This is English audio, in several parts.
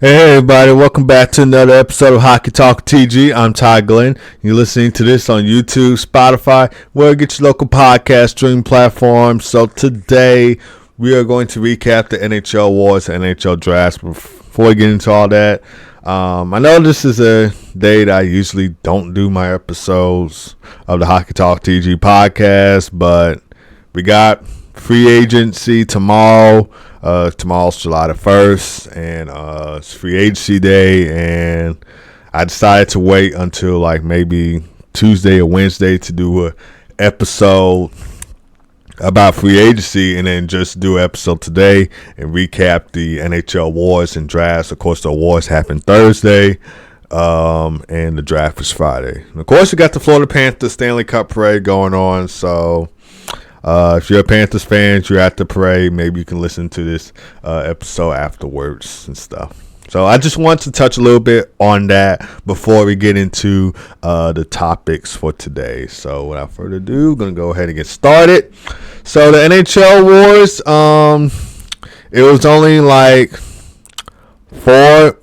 Hey everybody, welcome back to another episode of Hockey Talk TG. I'm Ty Glenn. You're listening to this on YouTube, Spotify, where you get your local podcast streaming platforms. So today we are going to recap the NHL awards, NHL drafts. Before we get into all that, I know this is a day that I usually don't do my episodes of the Hockey Talk TG podcast, but we got free agency tomorrow. Tomorrow's July the 1st, and it's free agency day, and I decided to wait until like maybe Tuesday or Wednesday to do a episode about free agency, and then just do an episode today and recap the NHL awards and drafts. Of course, the awards happen Thursday, and the draft is Friday. And of course, we got the Florida Panthers Stanley Cup parade going on, so if you're a Panthers fan, you're at the parade, maybe you can listen to this episode afterwards and stuff. So I just want to touch a little bit on that before we get into the topics for today. So without further ado, we're going to go ahead and get started. So the NHL awards, it was only like four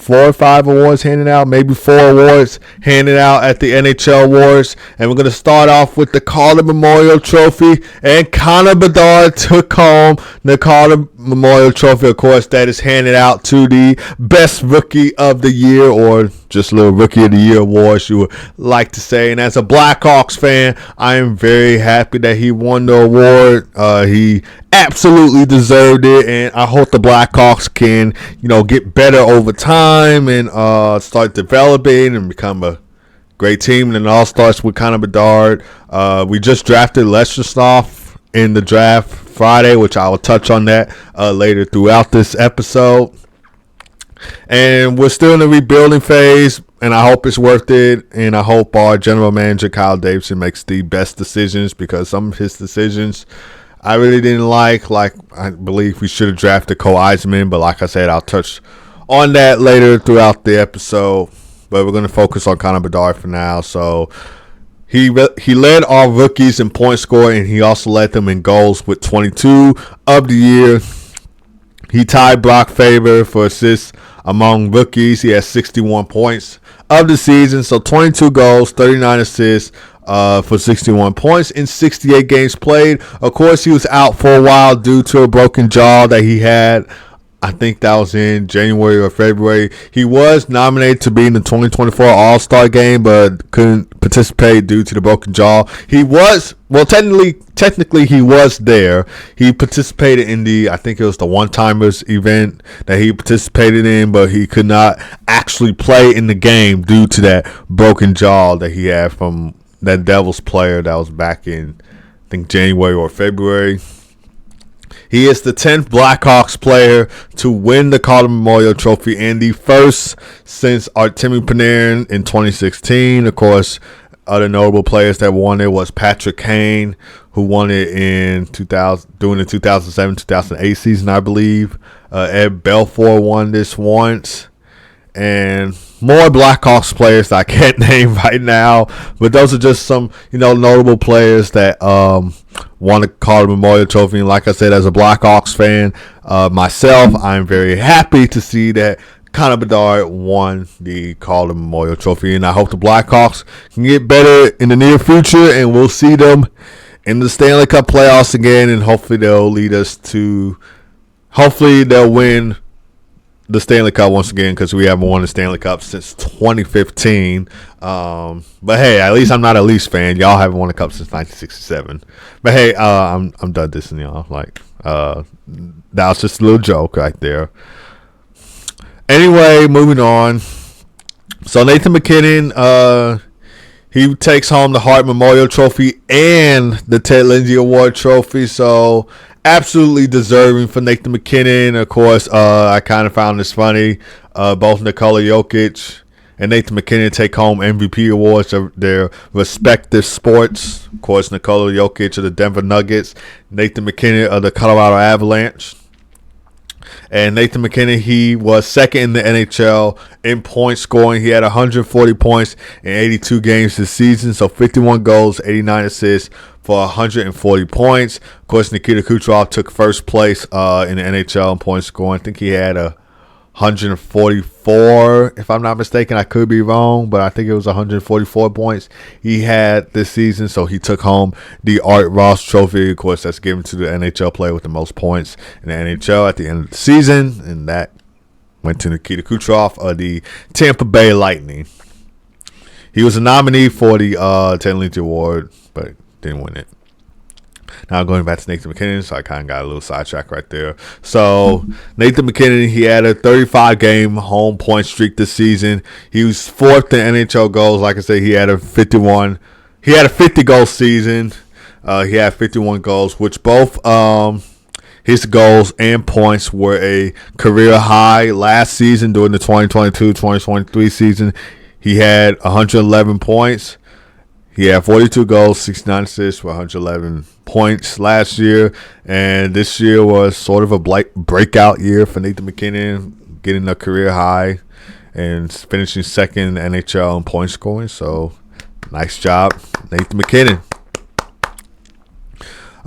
or five awards handed out, maybe 4 awards handed out at the NHL awards, and we're going to start off with the Calder Memorial Trophy, and Connor Bedard took home the Calder Memorial Trophy. Of course, that is handed out to the best rookie of the year, or just a little rookie of the year awards you would like to say. And as a Blackhawks fan, I am very happy that he won the award. He absolutely deserved it, and I hope the Blackhawks can, get better over time and start developing and become a great team. And it all starts with Connor Bedard. We just drafted Lesterstoff in the draft Friday, which I will touch on that later throughout this episode. And we're still in the rebuilding phase, and I hope it's worth it. And I hope our general manager, Kyle Davidson, makes the best decisions, because some of his decisions I really didn't like. Like, I believe we should have drafted Cole Eiserman, but like I said, I'll touch on that later throughout the episode. But we're going to focus on Connor Bedard for now. So he led all rookies in point scoring, and he also led them in goals with 22 of the year. He tied Brock Faber for assists among rookies. He has 61 points of the season, so 22 goals, 39 assists for 61 points in 68 games played. Of course, he was out for a while due to a broken jaw that he had. I think that was in January or February. He was nominated to be in the 2024 All-Star game, but couldn't participate due to the broken jaw. He was, technically he was there. He participated in I think it was the one-timers event that he participated in, but he could not actually play in the game due to that broken jaw that he had from that Devils player that was back in, I think, January or February. He is the 10th Blackhawks player to win the Calder Memorial Trophy, and the first since Artemi Panarin in 2016. Of course, other notable players that won it was Patrick Kane, who won it in during the 2007-2008 season, I believe. Ed Belfour won this once. And more Blackhawks players that I can't name right now, but those are just some, notable players that won the Calder Memorial Trophy. And like I said, as a Blackhawks fan myself, I'm very happy to see that Connor Bedard won the Calder Memorial Trophy, and I hope the Blackhawks can get better in the near future, and we'll see them in the Stanley Cup playoffs again, and hopefully they'll win the Stanley Cup once again, because we haven't won the Stanley Cup since 2015. But hey, at least I'm not a Leafs fan. Y'all haven't won a cup since 1967. But hey, I'm done dissing y'all. That was just a little joke right there. Anyway, moving on. So Nathan MacKinnon, he takes home the Hart Memorial Trophy and the Ted Lindsay Award Trophy. So absolutely deserving for Nathan MacKinnon. Of course, I kind of found this funny. Both Nikola Jokic and Nathan MacKinnon take home MVP awards of their respective sports. Of course, Nikola Jokic of the Denver Nuggets, Nathan MacKinnon of the Colorado Avalanche. And Nathan MacKinnon, he was second in the NHL in point scoring. He had 140 points in 82 games this season, so 51 goals, 89 assists for 140 points. Of course, Nikita Kucherov took first place in the NHL in point scoring. I think he had 144, if I'm not mistaken. I could be wrong, but I think it was 144 points he had this season. So he took home the Art Ross Trophy. Of course, that's given to the NHL player with the most points in the NHL at the end of the season, and that went to Nikita Kucherov of the Tampa Bay Lightning. He was a nominee for the Ted Lindsay Award, but didn't win it. Now going back to Nathan MacKinnon, so I kind of got a little sidetrack right there. So Nathan MacKinnon, he had a 35-game home point streak this season. He was fourth in NHL goals. Like I said, he had a 50-goal season. He had 51 goals, which both his goals and points were a career high last season during the 2022-2023 season. He had 111 points. He had 42 goals, 69 assists for 111 points last year. And this year was sort of a breakout year for Nathan MacKinnon, getting a career high and finishing second in NHL in point scoring. So, nice job, Nathan MacKinnon.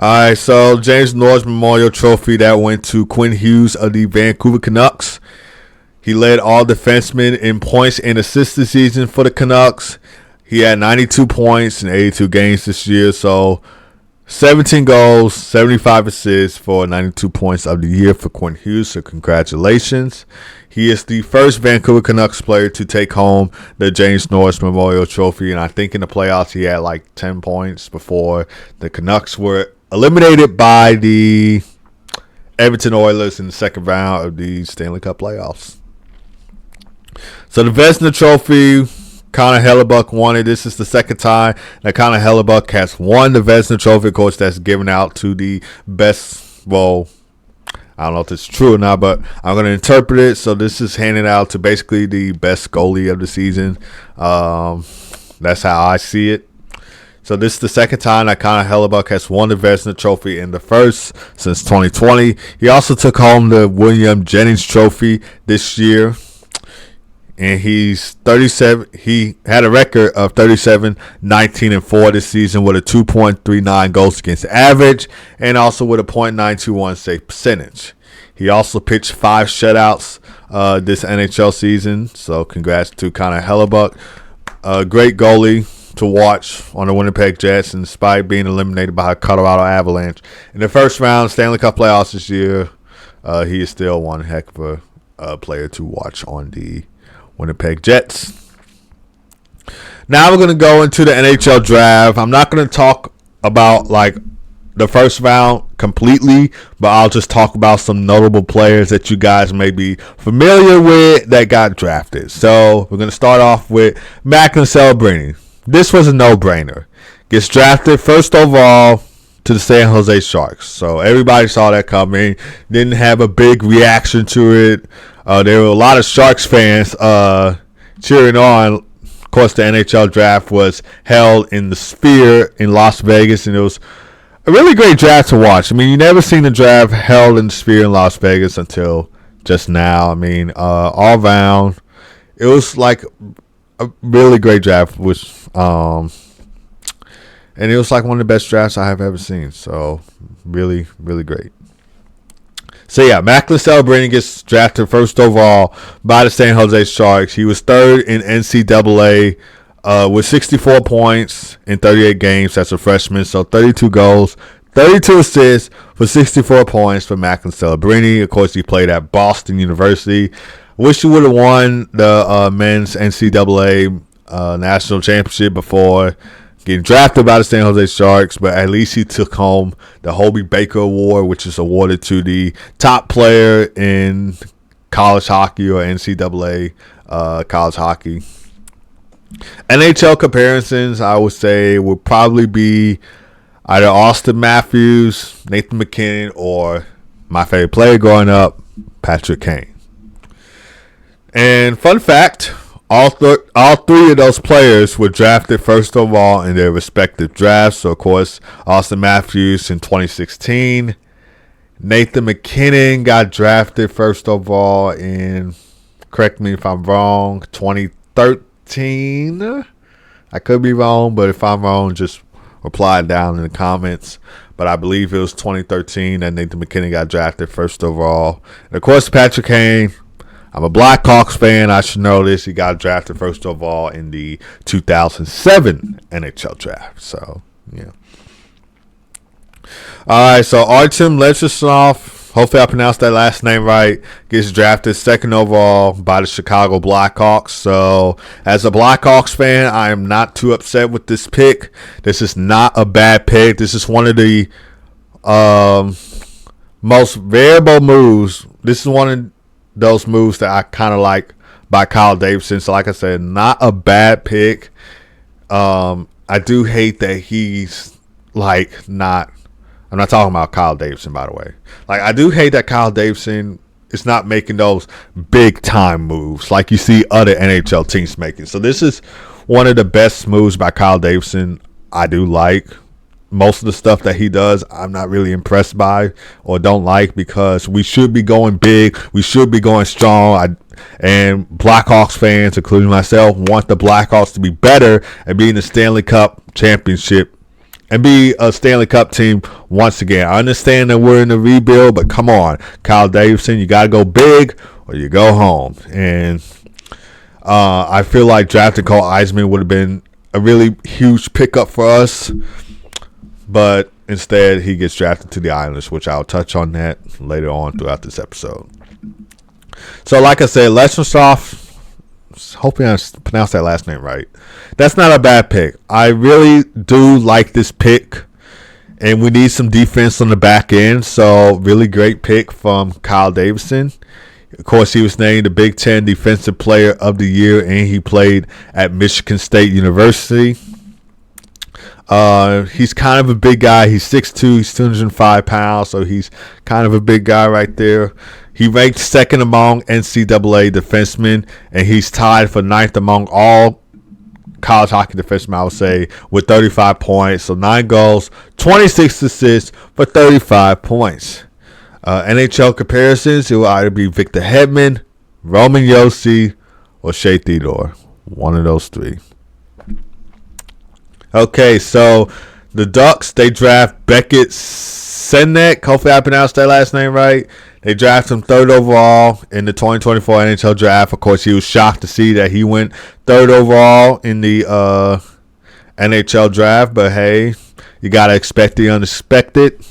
All right, so James Norris Memorial Trophy, that went to Quinn Hughes of the Vancouver Canucks. He led all defensemen in points and assists this season for the Canucks. He had 92 points in 82 games this year, so 17 goals, 75 assists for 92 points of the year for Quinn Hughes, so congratulations. He is the first Vancouver Canucks player to take home the James Norris Memorial Trophy, and I think in the playoffs he had like 10 points before the Canucks were eliminated by the Edmonton Oilers in the second round of the Stanley Cup playoffs. So the Vezina Trophy, Connor Hellebuck won it. This is the second time that Connor Hellebuck has won the Vezina Trophy. Of course, that's given out to the best, well, I don't know if it's true or not, but I'm going to interpret it. So this is handed out to basically the best goalie of the season. That's how I see it. So this is the second time that Connor Hellebuck has won the Vezina Trophy, and the first since 2020. He also took home the William Jennings Trophy this year. And he's 37. He had a record of 37, 19, and 4 this season with a 2.39 goals against average and also with a .921 save percentage. He also pitched 5 shutouts this NHL season. So congrats to Connor Hellebuck. A great goalie to watch on the Winnipeg Jets, and despite being eliminated by Colorado Avalanche in the first round Stanley Cup playoffs this year, he is still one heck of a player to watch on the Winnipeg Jets. Now we're going to go into the NHL draft. I'm not going to talk about like the first round completely, but I'll just talk about some notable players that you guys may be familiar with that got drafted. So we're going to start off with Macklin Celebrini. This was a no-brainer. Gets drafted first overall to the San Jose Sharks. So everybody saw that coming. Didn't have a big reaction to it. There were a lot of Sharks fans cheering on. Of course, the NHL draft was held in the Sphere in Las Vegas, and it was a really great draft to watch. I mean, you never seen the draft held in the Sphere in Las Vegas until just now. I mean, all around, it was like a really great draft, and it was like one of the best drafts I have ever seen. So, really, really great. So, yeah, Macklin Celebrini gets drafted first overall by the San Jose Sharks. He was third in NCAA with 64 points in 38 games as a freshman. So, 32 goals, 32 assists for 64 points for Macklin Celebrini. Of course, he played at Boston University. Wish he would have won the men's NCAA national championship before getting drafted by the San Jose Sharks, but at least he took home the Hobie Baker Award, which is awarded to the top player in college hockey or NCAA college hockey. NHL comparisons, I would say, would probably be either Austin Matthews, Nathan MacKinnon, or my favorite player growing up, Patrick Kane. And fun fact, all three of those players were drafted first overall in their respective drafts. So, of course, Austin Matthews in 2016. Nathan MacKinnon got drafted first overall in, correct me if I'm wrong, 2013. I could be wrong, but if I'm wrong, just reply down in the comments. But I believe it was 2013 that Nathan MacKinnon got drafted first overall. And, of course, Patrick Kane, I'm a Blackhawks fan. I should know this. He got drafted first overall in the 2007 NHL draft. So, yeah. All right, so Artem Lechesnov, hopefully I pronounced that last name right, gets drafted second overall by the Chicago Blackhawks. So, as a Blackhawks fan, I am not too upset with this pick. This is not a bad pick. This is one of the most variable moves. This is one of those moves that I kind of like by Kyle Davidson. So, like I said, not a bad pick. I do hate that he's not. I'm not talking about Kyle Davidson, by the way. I do hate that Kyle Davidson is not making those big time moves like you see other NHL teams making. So this is one of the best moves by Kyle Davidson. I do like. Most of the stuff that he does, I'm not really impressed by or don't like, because we should be going big. We should be going strong. And Blackhawks fans, including myself, want the Blackhawks to be better and be in the Stanley Cup championship and be a Stanley Cup team once again. I understand that we're in the rebuild, but come on, Kyle Davidson, you got to go big or you go home. And I feel like drafting Cole Eisman would have been a really huge pickup for us. But instead, he gets drafted to the Islanders, which I'll touch on that later on throughout this episode. So, like I said, Lechesnov, hopefully I pronounced that last name right. That's not a bad pick. I really do like this pick, and we need some defense on the back end. So, really great pick from Kyle Davidson. Of course, he was named the Big Ten Defensive Player of the Year, and he played at Michigan State University. He's kind of a big guy. He's 6'2", he's 205 pounds, so he's kind of a big guy right there. He ranked second among NCAA defensemen, and he's tied for ninth among all college hockey defensemen, I would say, with 35 points. So 9 goals, 26 assists for 35 points. NHL comparisons, it will either be Victor Hedman, Roman Josi, or Shea Theodore. One of those three. Okay, so the Ducks, they draft Beckett Senek. Hopefully I pronounced that last name right. They draft him third overall in the 2024 NHL draft. Of course, he was shocked to see that he went third overall in the NHL draft. But, hey, you got to expect the unexpected.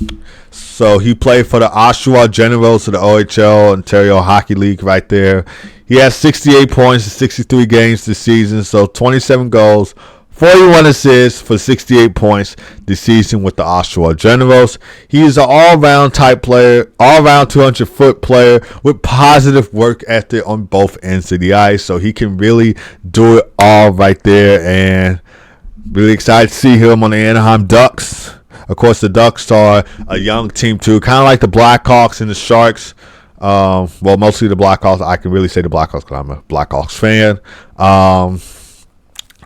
So he played for the Oshawa Generals of the OHL, Ontario Hockey League right there. He has 68 points in 63 games this season, so 27 goals. 41 assists for 68 points this season with the Oshawa Generals. He is an all-round type player, all-round 200-foot player with positive work ethic on both ends of the ice. So he can really do it all right there. And really excited to see him on the Anaheim Ducks. Of course, the Ducks are a young team too, kind of like the Blackhawks and the Sharks. Well, mostly the Blackhawks. I can really say the Blackhawks because I'm a Blackhawks fan.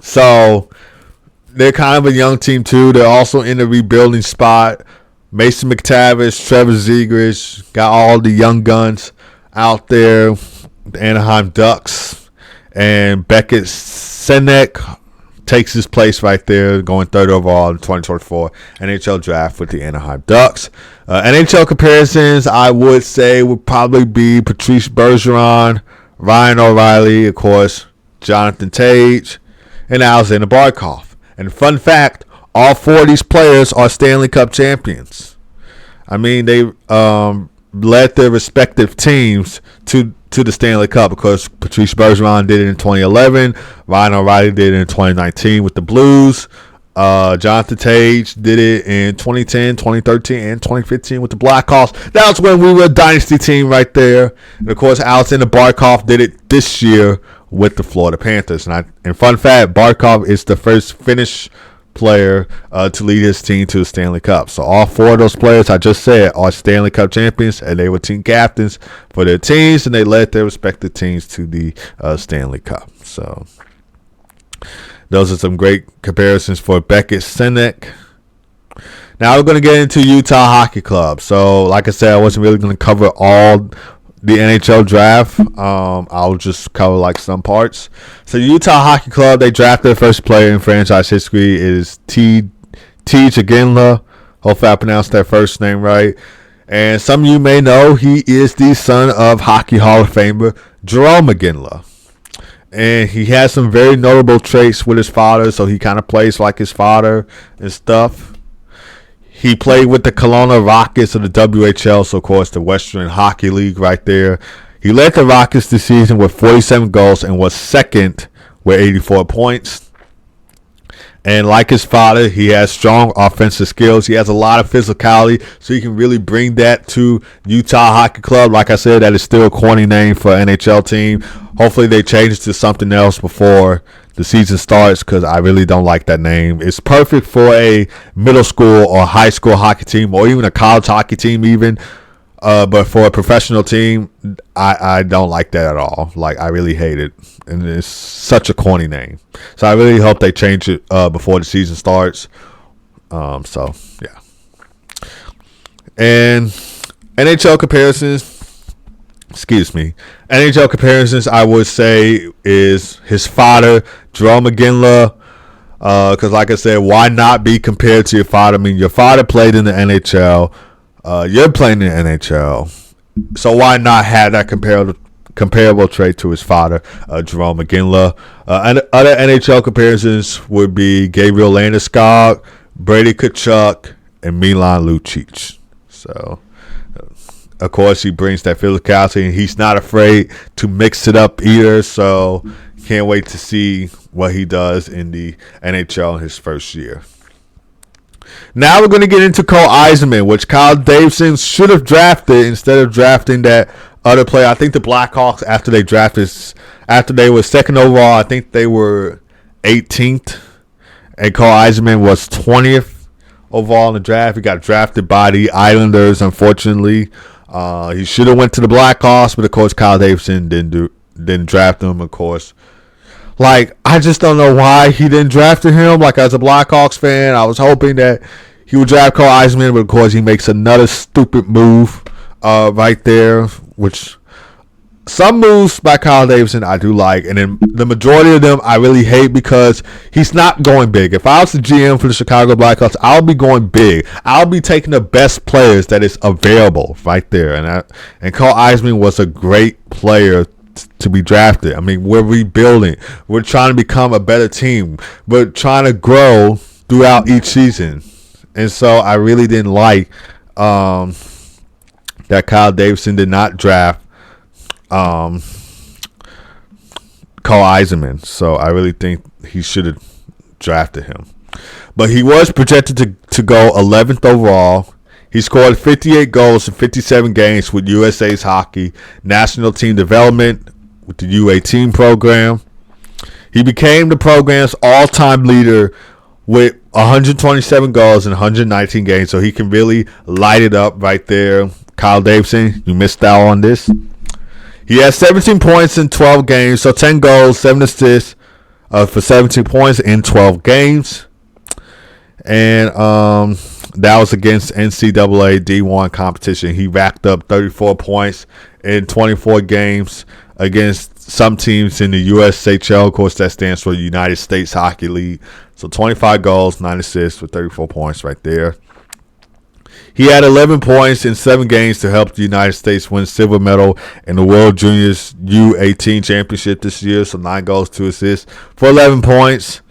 So they're kind of a young team too. They're also in the rebuilding spot. Mason McTavish, Trevor Zegras, got all the young guns out there. The Anaheim Ducks. And Beckett Senek takes his place right there, going third overall in the 2024 NHL draft with the Anaheim Ducks. NHL comparisons, I would say, would probably be Patrice Bergeron, Ryan O'Reilly, of course, Jonathan Tage, and Alexander Barkov. And fun fact, all 4 of these players are Stanley Cup champions. I mean, they led their respective teams to the Stanley Cup. Of course, Patrice Bergeron did it in 2011. Ryan O'Reilly did it in 2019 with the Blues. Jonathan Tage did it in 2010, 2013, and 2015 with the Blackhawks. That was when we were a dynasty team right there. And, of course, Alexander Barkov did it this year with the Florida Panthers. And fun fact, Barkov is the first Finnish player to lead his team to the Stanley Cup. So all 4 of those players I just said are Stanley Cup champions, and they were team captains for their teams, and they led their respective teams to the Stanley Cup. So those are some great comparisons for Beckett Senek. Now we're going to get into Utah Hockey Club. So like I said, I wasn't really going to cover all the NHL draft. I'll just cover like some parts. So Utah Hockey Club, they drafted the first player in franchise history. It is T. Jaginla. Hopefully I pronounced that first name right. And some of you may know he is the son of Hockey Hall of Famer Jerome McGinley. And he has some very notable traits with his father, so he kind of plays like his father and stuff. He played with the Kelowna Rockets of the WHL, so of course the Western Hockey League right there. He led the Rockets this season with 47 goals and was second with 84 points. And like his father, he has strong offensive skills. He has a lot of physicality, so he can really bring that to Utah Hockey Club. Like I said, that is still a corny name for an NHL team. Hopefully they change it to something else before the season starts, because I really don't like that name. It's perfect for a middle school or high school hockey team, or even a college hockey team even. But for a professional team, I don't like that at all. Like, I really hate it. And it's such a corny name. So I really hope they change it before the season starts. So, yeah. And NHL comparisons, I would say, is his father, Jerome McGinley. Because, like I said, why not be compared to your father? I mean, your father played in the NHL. You're playing in the NHL, so why not have that comparable trait to his father, Jerome McGinley? And other NHL comparisons would be Gabriel Landeskog, Brady Tkachuk, and Milan Lucic. So, of course, he brings that physicality, and he's not afraid to mix it up either. So, can't wait to see what he does in the NHL in his first year. Now we're going to get into Cole Eiserman, which Kyle Davidson should have drafted instead of drafting that other player. I think the Blackhawks, after they were second overall, I think they were 18th, and Cole Eiserman was 20th overall in the draft. He got drafted by the Islanders, unfortunately. He should have went to the Blackhawks, but of course Kyle Davidson didn't draft him, of course. Like, I just don't know why he didn't draft him. Like, as a Blackhawks fan, I was hoping that he would draft Cole Eiserman, but of course he makes another stupid move right there, which some moves by Kyle Davidson I do like, and then the majority of them I really hate because he's not going big. If I was the GM for the Chicago Blackhawks, I'll be going big. I'll be taking the best players that is available right there, and Cole Eiserman was a great player to be drafted. I mean, we're rebuilding. We're trying to become a better team. We're trying to grow throughout each season. And so I really didn't like that Kyle Davidson did not draft Cole Eiserman. So I really think he should have drafted him. But he was projected to go 11th overall. He scored 58 goals in 57 games with USA's Hockey National Team Development with the U18 program. He became the program's all-time leader with 127 goals in 119 games, so he can really light it up right there. Kyle Davidson, you missed out on this. He has 17 points in 12 games, so 10 goals, 7 assists for 17 points in 12 games. And that was against NCAA D1 competition. He racked up 34 points in 24 games against some teams in the USHL. Of course, that stands for United States Hockey League. So 25 goals, 9 assists with 34 points right there. He had 11 points in 7 games to help the United States win silver medal in the World Juniors U18 Championship this year. So 9 goals, 2 assists for 11 points.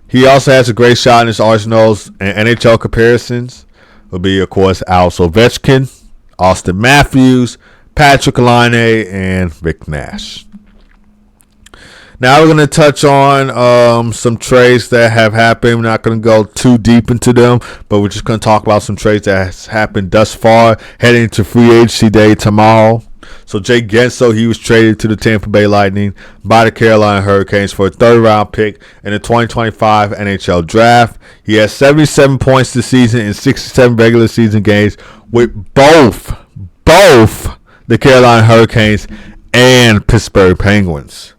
He also has a great shot in his arsenals, and NHL comparisons will be, of course, Alex Ovechkin, Austin Matthews, Patrick Laine, and Rick Nash. Now we're going to touch on some trades that have happened. We're not going to go too deep into them, but we're just going to talk about some trades that has happened thus far, heading into free agency day tomorrow. So Jake Gensel, he was traded to the Tampa Bay Lightning by the Carolina Hurricanes for a third-round pick in the 2025 NHL Draft. He has 77 points this season in 67 regular season games with both the Carolina Hurricanes and Pittsburgh Penguins.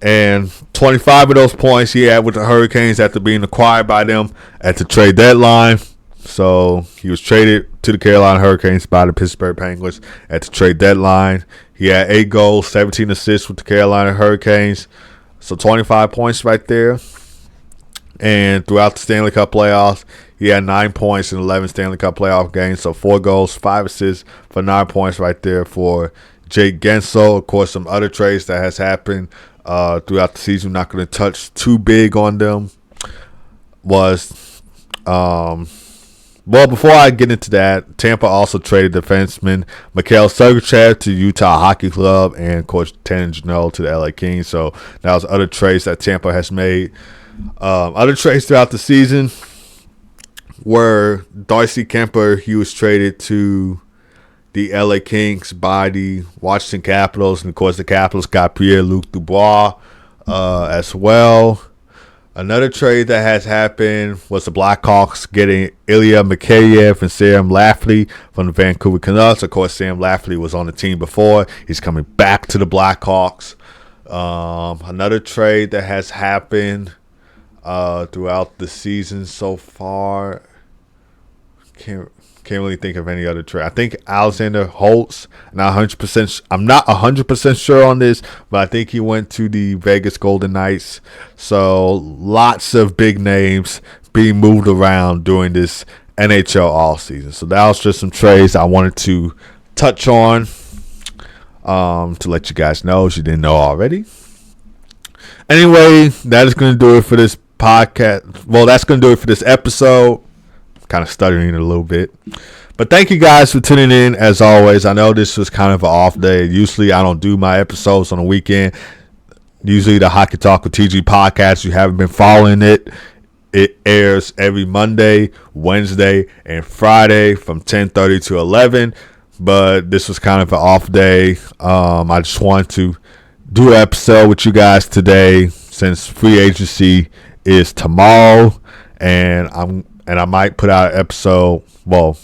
And 25 of those points he had with the Hurricanes after being acquired by them at the trade deadline. So he was traded to the Carolina Hurricanes by the Pittsburgh Penguins at the trade deadline. He had 8 goals, 17 assists with the Carolina Hurricanes. So 25 points right there. And throughout the Stanley Cup playoffs, He had 9 points in 11 Stanley Cup playoff games, so 4 goals, 5 assists for 9 points right there for Jake Guentzel. Of course, some other trades that has happened throughout the season. Not going to touch too big on them. Well, before I get into that, Tampa also traded defenseman Mikhail Sergachev to Utah Hockey Club and, of course, Tanner Jeannot to the LA Kings. So that was other trades that Tampa has made. Other trades throughout the season were Darcy Kemper. He was traded to the LA Kings by the Washington Capitals. And, of course, the Capitals got Pierre-Luc Dubois as well. Another trade that has happened was the Blackhawks getting Ilya Mikheyev and Sam Lafferty from the Vancouver Canucks. Of course, Sam Lafferty was on the team before. He's coming back to the Blackhawks. Another trade that has happened throughout the season so far. Can't really think of any other trade. I think Alexander Holtz. I'm not 100% sure on this, but I think he went to the Vegas Golden Knights. So lots of big names being moved around during this NHL offseason. So that was just some trades I wanted to touch on to let you guys know if you didn't know already. Anyway, that is going to do it for this podcast. Well, that's going to do it for this episode. Kind of stuttering a little bit, but thank you guys for tuning in. As always, I know this was kind of an off day. Usually I don't do my episodes on the weekend. Usually the Hockey Talk with TG podcast, you haven't been following it, airs every Monday, Wednesday, and Friday from 10:30 to 11, but this was kind of an off day. I just wanted to do an episode with you guys today since free agency is tomorrow, and I might put out an episode. Well,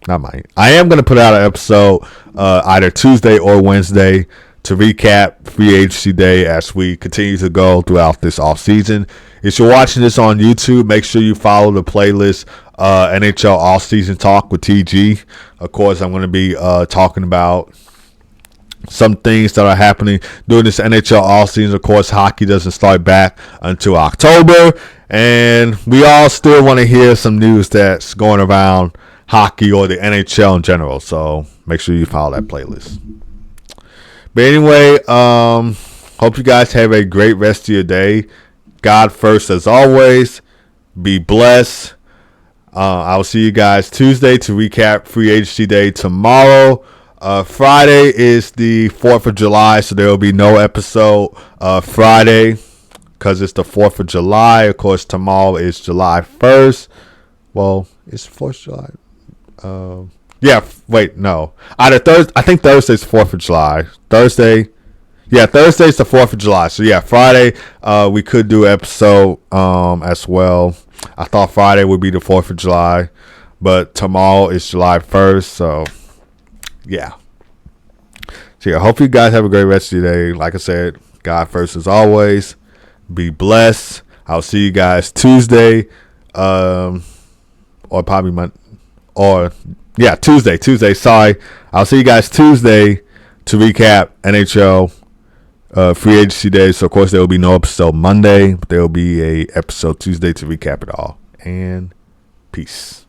not might. I am going to put out an episode either Tuesday or Wednesday to recap free agency day as we continue to go throughout this offseason. If you're watching this on YouTube, make sure you follow the playlist NHL Offseason Talk with TG. Of course, I'm going to be talking about some things that are happening during this NHL offseason. Of course, hockey doesn't start back until October, and we all still want to hear some news that's going around hockey or the NHL in general. So make sure you follow that playlist. But anyway, hope you guys have a great rest of your day. God first as always. Be blessed. I'll see you guys Tuesday to recap free agency day tomorrow. Friday is the 4th of July, so there will be no episode Friday because it's the 4th of July. Of course, tomorrow is July 1st. Well, it's 4th of July. No. I think Thursday's 4th of July. Thursday's the 4th of July. So, yeah, Friday we could do an episode as well. I thought Friday would be the 4th of July, but tomorrow is July 1st, so... yeah. So yeah, hope you guys have a great rest of your day. Like I said, God first as always. Be blessed. I'll see you guys Tuesday. Or probably Monday. Tuesday. Sorry. I'll see you guys Tuesday to recap NHL free agency day. So of course there will be no episode Monday, but there will be a episode Tuesday to recap it all. And peace.